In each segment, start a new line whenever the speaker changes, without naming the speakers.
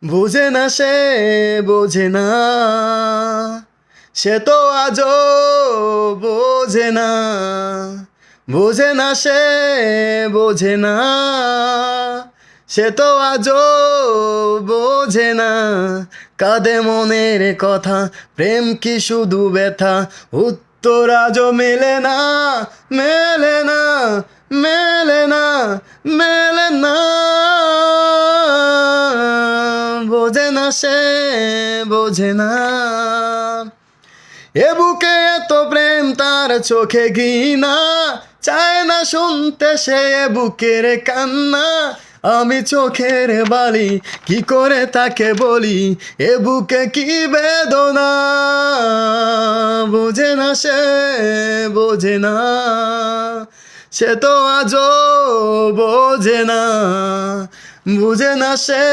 বোঝে না সে, বোঝে না, সে তো আজও বোঝে না। বোঝে না সে, বোঝে না, সে তো আজও বোঝে না। কাঁদে মনের কথা, প্রেম কি শুধু ব্যথা, উত্তর আজও মেলে না, মেলে না, মেলে না, মেলে না। বোঝে না সে, বোঝে না। এ বুকে এত প্রেম তার চোখে ঘৃণা, চায় না শুনতে সে এ বুকের কান্না। আমি চোখের বালি কি করে তাকে বলি, এ বুকে কি বেদনা। বোঝে না সে, বোঝে না, সে তো আজও বোঝে না। বুঝে না সে,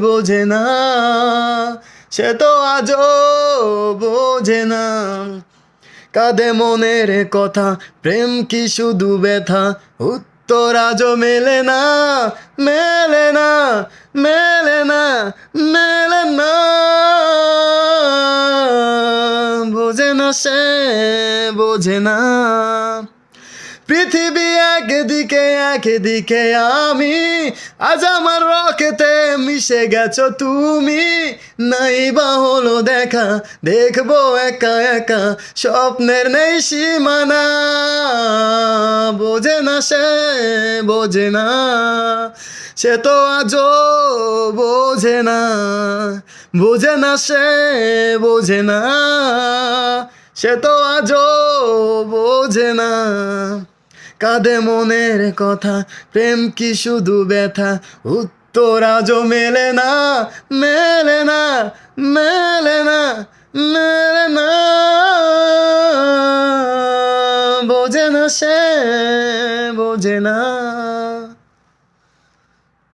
বোঝে না, সে তো আজও বোঝে না। কাঁদে মনের কথা, প্রেম কি শুধু ব্যথা, উত্তর আজও মেলে না, মেলে না, মেলে না, মেলে না। বোঝে না সে, বোঝে না। পৃথিবী একদিকে, একদিকে আমি, আজ আমার রকেতে মিশে গেছো তুমি। নাই বা হলো দেখা, দেখবো একা একা, স্বপ্নের নেই সীমানা। বোঝে না সে, বোঝে না, সে তো আজও বোঝে না। বোঝে না সে, বোঝে না, সে তো আজও বোঝে না। কাঁদে মনের কথা, প্রেম কি শুধু ব্যথা, উত্তর আজও মেলে না, মেলে না, মেলে না, মেলে না। বোঝে না সে, বোঝে না।